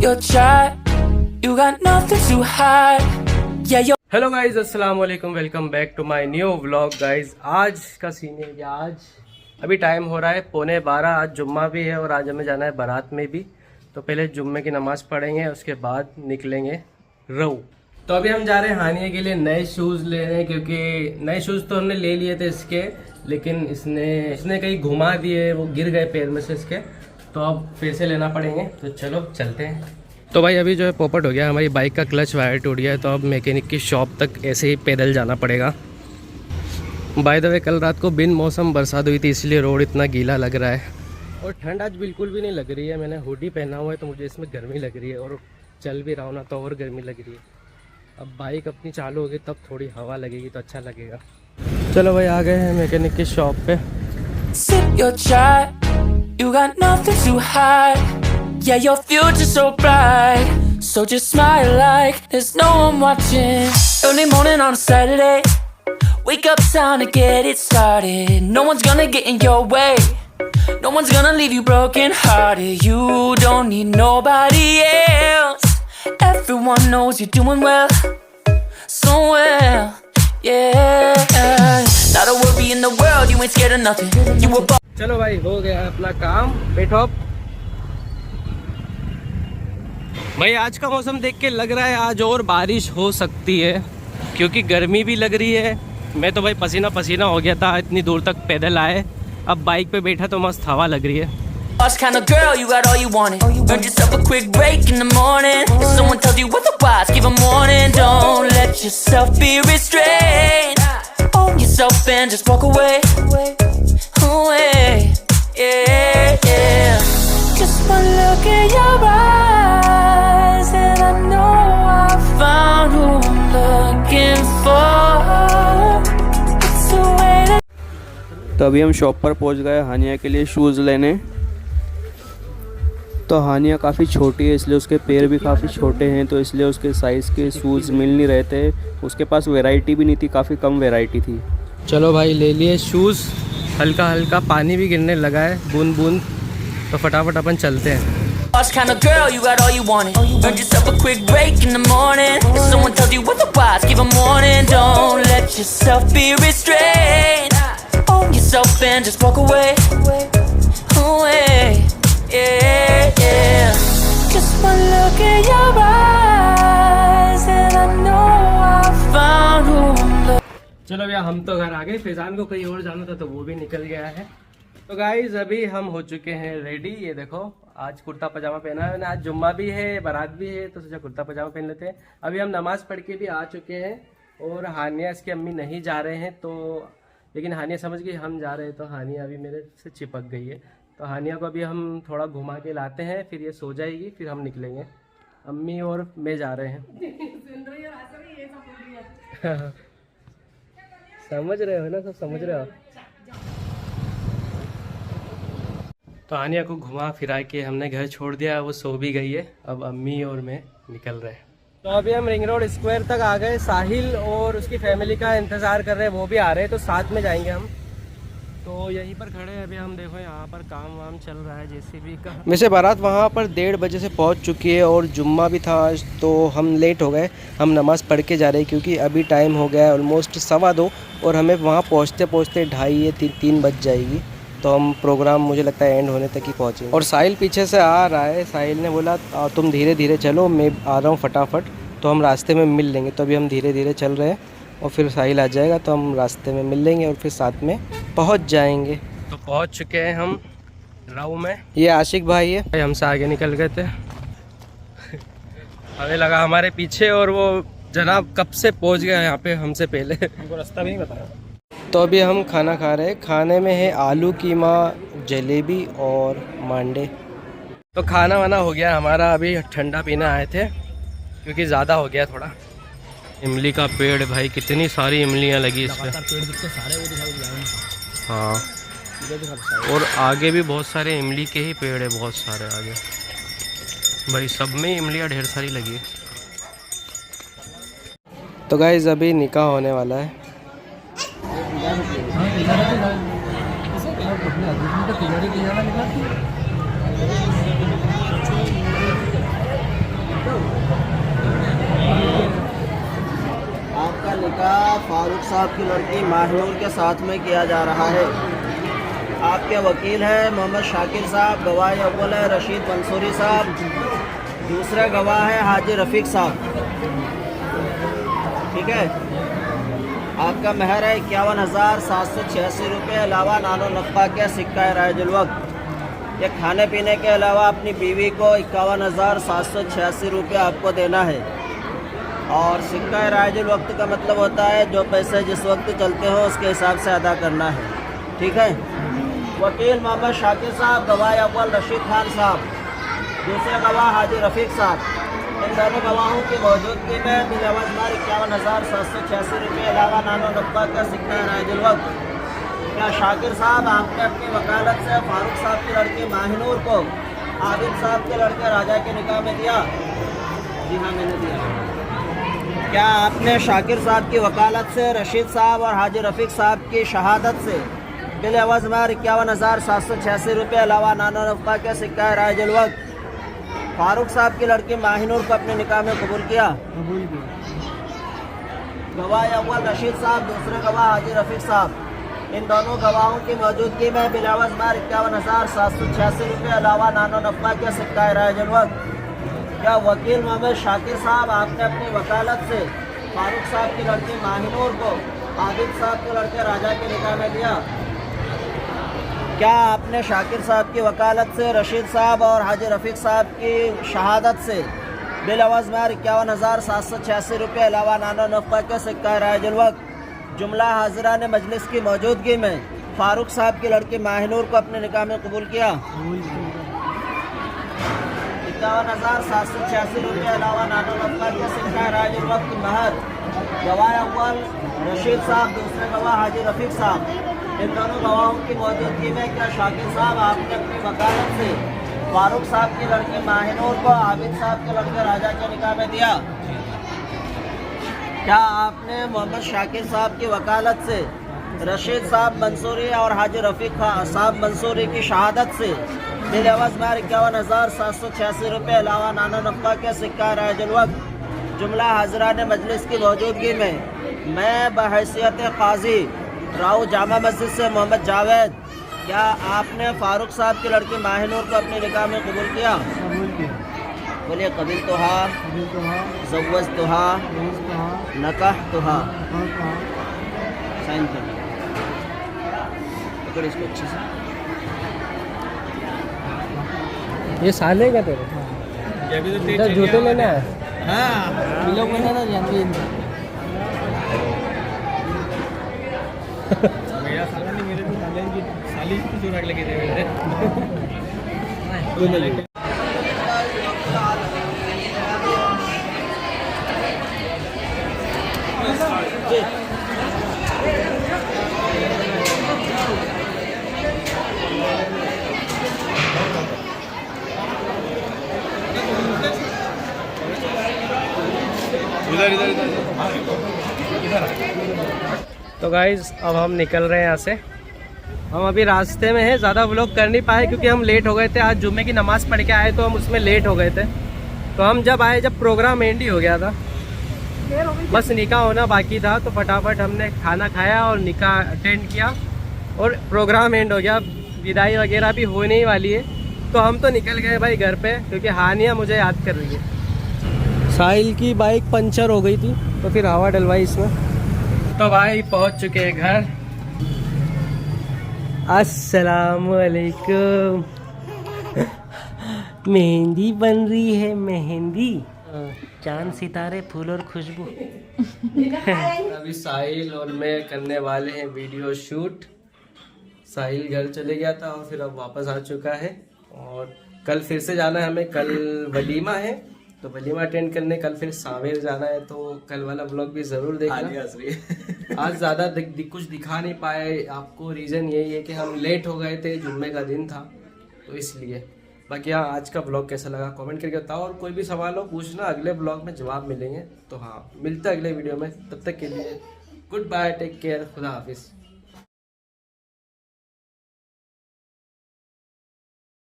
your child. You got nothing to hide. Yeah, you're. Hello guys, अस्सलाम वालेकुम, welcome back to my new vlog. Guys आज का scene है कि आज अभी टाइम हो रहा है 11:15। आज जुम्मा भी है और आज हमें जाना है बारात में भी। तो पहले जुम्मे की नमाज़ पढ़ेंगे, उसके बाद निकलेंगे रऊ। तो अभी हम जा रहे हैं हानिया के लिए नए शूज़ लेने, क्योंकि नए शूज़ तो हमने ले लिए थे इसके, लेकिन इसने कहीं घुमा दिए, वो गिर गए पैर में से इसके, तो अब फिर से लेना पड़ेंगे। तो चलो चलते हैं। तो भाई अभी जो है पोपट हो गया, हमारी बाइक का क्लच वायर टूट गया है, तो अब मैकेनिक की शॉप तक ऐसे ही पैदल जाना पड़ेगा। बाय द वे कल रात को बिन मौसम बरसात हुई थी, इसलिए रोड इतना गीला लग रहा है और ठंड आज बिल्कुल भी नहीं लग रही है। मैंने हुडी पहना हुआ है तो मुझे इसमें गर्मी लग रही है, और चल भी रहा हूँ ना तो और गर्मी लग रही है। अब बाइक अपनी चालू होगी तब थोड़ी हवा लगेगी तो अच्छा लगेगा। चलो भाई आ गए हैं मैकेनिक की शॉप पे। Sip your chai. You got nothing to hide. Yeah, your future's so bright. So just smile like there's no one watching. Early morning on a Saturday. Wake up, time to get it started. No one's gonna get in your way. No one's gonna leave you broken hearted. You don't need nobody else. Everyone knows you're doing well. So well. Yeah. Not a worry in the world. You ain't scared of nothing. You a boss. चलो भाई हो गया अपना काम, बैठो। भाई आज का मौसम देख के लग रहा है आज और बारिश हो सकती है, क्योंकि गर्मी भी लग रही है। मैं तो भाई पसीना पसीना हो गया था, इतनी दूर तक पैदल आए। अब बाइक पे बैठा तो मस्त हवा लग रही है। Boss kind of girl, you got all you wanted. Earned yourself a quick break in the morning. If someone tells you otherwise, give them warning. Don't let yourself be restrained. Own yourself and just walk away. Away. Yeah, yeah. Just one look in your eyes and I know I found who I'm looking for. It's the way that. तो अभी हम shop पर पहुंच गए हानिया के लिए shoes लेने। तो हानिया काफ़ी छोटी है, इसलिए उसके पैर भी काफ़ी छोटे हैं, तो इसलिए उसके साइज़ के शूज़ मिल नहीं रहे थे। उसके पास वैरायटी भी नहीं थी, काफ़ी कम वैरायटी थी। चलो भाई ले लिए शूज़। हल्का हल्का पानी भी गिरने लगा है, बूंद बूंद, तो फटाफट अपन चलते हैं। Boss kind of girl, you got all you wanted. Earned yourself a quick break in the morning. If someone tells you otherwise, give them warning. Don't let yourself be restrained. Own yourself and just walk away. Away. Yeah, yeah. Just one look in your eyes and I know I found who I'm looking. चलो भैया हम तो घर आ गए। फैजान को कहीं और जाना था तो वो भी निकल गया है। तो गाइज अभी हम हो चुके हैं रेडी। ये देखो आज कुर्ता पजामा पहना है, आज जुम्मा भी है, बारात भी है, तो सोचा कुर्ता पजामा पहन लेते हैं। अभी हम नमाज़ पढ़ के भी आ चुके हैं और हानिया इसकी अम्मी नहीं जा रहे हैं, तो लेकिन हानिया समझ गई हम जा रहे हैं, तो हानिया अभी मेरे से चिपक गई है। तो हानिया को अभी हम थोड़ा घुमा के लाते हैं, फिर ये सो जाएगी, फिर हम निकलेंगे। अम्मी और मैं जा रहे हैं। समझ रहे हो ना, सब समझ रहे हो। तो हानिया को घुमा फिरा के हमने घर छोड़ दिया, वो सो भी गई है। अब अम्मी और मैं निकल रहे हैं। तो अभी हम रिंग रोड स्क्वायर तक आ गए। साहिल और उसकी फैमिली का इंतज़ार कर रहे हैं, वो भी आ रहे हैं, तो साथ में जाएंगे हम। तो यहीं पर खड़े हैं अभी हम। देखो यहाँ पर काम वाम चल रहा है जेसीबी का। वैसे बारात वहाँ पर 1:30 बजे से पहुँच चुकी है और जुम्मा भी था आज, तो हम लेट हो गए। हम नमाज़ पढ़ के जा रहे हैं, क्योंकि अभी टाइम हो गया है ऑलमोस्ट 2:15 और हमें वहाँ पहुँचते पहुँचते 2:30 या 3 बज जाएगी। तो हम प्रोग्राम मुझे लगता है एंड होने तक ही पहुँचे। और साहिल पीछे से आ रहा है। साहिल ने बोला तुम धीरे धीरे चलो, मैं आ रहा हूँ फटाफट, तो हम रास्ते में मिल लेंगे। तो अभी हम धीरे धीरे चल रहे हैं और फिर साहिल आ जाएगा तो हम रास्ते में मिल लेंगे और फिर साथ में पहुंच जाएंगे। तो पहुंच चुके हैं हम राऊ में। ये आशिक भाई है, भाई हमसे आगे निकल गए थे। हमें लगा हमारे पीछे, और वो जनाब कब से पहुंच गया यहाँ पे हमसे पहले, हमको रास्ता भी नहीं बताया। तो अभी हम खाना खा रहे हैं। खाने में है आलू कीमा, जलेबी और मांडे। तो खाना वाना हो गया हमारा। अभी ठंडा पीने आए थे क्योंकि ज़्यादा हो गया थोड़ा। इमली का पेड़ भाई, कितनी सारी इमलियाँ लगी इस पर। हाँ, और आगे भी बहुत सारे इमली के ही पेड़ है, बहुत सारे आगे भाई, सब में इमलियाँ ढेर सारी लगी। तो गाइस अभी निकाह होने वाला है। फारूक साहब की लड़की माहनूर के साथ में किया जा रहा है। आपके वकील हैं मोहम्मद शाकिर साहब, गवाह अव्वल है रशीद मंसूरी साहब, दूसरे गवाह है हाजी रफ़ीक साहब। ठीक है, आपका महर है 51,786 रुपये, अलावा नानो नफ़ा के सिक्का राजुल वक्त। ये खाने पीने के अलावा अपनी बीवी को 51,786 रुपये आपको देना है। और सिक्का राजुल वक्त का मतलब होता है जो पैसे जिस वक्त चलते हो उसके हिसाब से अदा करना है। ठीक है। वकील मोहम्मद शाकिर साहब, गवाह अव्वल रशीद खान साहब, दूसरे गवाह हाजी रफ़ीक साहब। इन दोनों गवाहों की मौजूदगी में बिलवज मार 51,786 रुपये, अलावा नानो नब्बा का सिक्का राजुल वक्त। क्या शाकिर साहब आपने अपनी वकालत से फारूक साहब की लड़की माहिनूर को आबिद साहब के लड़के राजा के निकाह में दिया? जी हाँ, मैंने दिया। क्या आपने शाकिर साहब की वकालत से रशीद साहब और हाजी रफ़ीक साहब की शहादत से बिल एवज़ मार 51,786 रुपये, अलावा नानो नफ़ा के सिक्का राजुल वक्त फारूक साहब की लड़की माहिनूर को अपने निकाह में कबूल किया? कबूल किया। गवाह अव्वल रशीद साहब, दूसरे गवाह हाजी रफ़ीक साहब, इन दोनों गवाहों की मौजूदगी में बिलावज मार 51,786 रुपये, अलावा नानो नफ़ा के सिक्का राजुल वक्त। क्या वकील मोहम्मद शाकिर साहब आपने अपनी वकालत से फारूक साहब की लड़की माहिनूर को आबिद साहब के लड़के राजा के निकाह में दिया? क्या आपने शाकिर साहब की वकालत से रशीद साहब और हाजी रफ़ीक साहब की शहादत से बिल एवज़ मार 51,786 रुपये, अलावा नानो नफ़ा के सिक्का राजुल वक्त जुमला हाजिरान मजलिस की मौजूदगी में फारूक साहब की लड़की माहिनूर को अपने निकाह में कबूल किया? 51,786 रुपये, अलावा नानो नफ़ा के सिक्का राजुल वक्त महर। गवाह अव्वल रशीद साहब, दूसरे गवाह हाजी रफ़ीक साहब, इन दोनों गवाहों की मौजूदगी में क्या शाकिर साहब आपने अपनी वकालत से फारूक साहब की लड़की माहिनूर को आबिद साहब के लड़के राजा के निकाह में दिया? क्या आपने मोहम्मद शाकिर साहब की वकालत से रशीद साहब मंसूरी और हाजी रफ़ीक साहब मंसूरी की शहादत से बिल एवज़ मार 51,786 रुपये, अलावा नानो नफ़ा के सिक्का राजुल वक्त जुमला हाजिरान मजलिस की मौजूदगी में मैं बहैसियत काजी राव जामा मस्जिद से मोहम्मद जावेद, क्या आपने फारूक साहब की लड़की माहिनूर को अपने निकाह में कबूल किया? कबूल किया। बोलिए कबिल तोहा, ज़व्वज तोहा, नकाह तोहा। साइन कर पकड़ इसको अच्छे से। ये साले का तेरे जूते लेना है? हाँ, लोग ना जानते मेरा साला नहीं, मेरे तो साले की साली की चुराक लगे थे मेरे। तो गाइज़ अब हम निकल रहे हैं यहाँ से। हम अभी रास्ते में हैं, ज़्यादा व्लॉग कर नहीं पाए क्योंकि हम लेट हो गए थे। आज जुम्मे की नमाज़ पढ़ के आए तो हम उसमें लेट हो गए थे। तो हम जब आए जब प्रोग्राम एंड ही हो गया था, बस निकाह होना बाकी था, तो फटाफट हमने खाना खाया और निकाह अटेंड किया और प्रोग्राम एंड हो गया। विदाई वगैरह भी होने ही वाली है, तो हम तो निकल गए भाई घर पे, क्योंकि हानिया मुझे याद कर रही है। साहिल की बाइक पंचर हो गई थी तो फिर हवा डलवाई इसमें। तो भाई पहुंच चुके हैं घर। अस्सलामुअलैकुम। मेहंदी बन रही है, मेहंदी, चांद सितारे फूल और खुशबू। अभी साहिल और मैं करने वाले हैं वीडियो शूट। साहिल घर चले गया था और फिर अब वापस आ चुका है और कल फिर से जाना है हमें। कल वलीमा है तो वलीमा अटेंड करने कल फिर सावेर जाना है, तो कल वाला ब्लॉग भी ज़रूर देखना। आज ज़्यादा कुछ दिखा नहीं पाए आपको, रीज़न यही है कि हम लेट हो गए थे, जुम्मे का दिन था तो इसलिए। बाकी हाँ, आज का ब्लॉग कैसा लगा कमेंट करके बताओ, और कोई भी सवाल हो पूछना, अगले ब्लॉग में जवाब मिलेंगे। तो हाँ, मिलते हैं अगले वीडियो में, तब तक के लिए गुड बाय, टेक केयर, खुदा हाफिज़।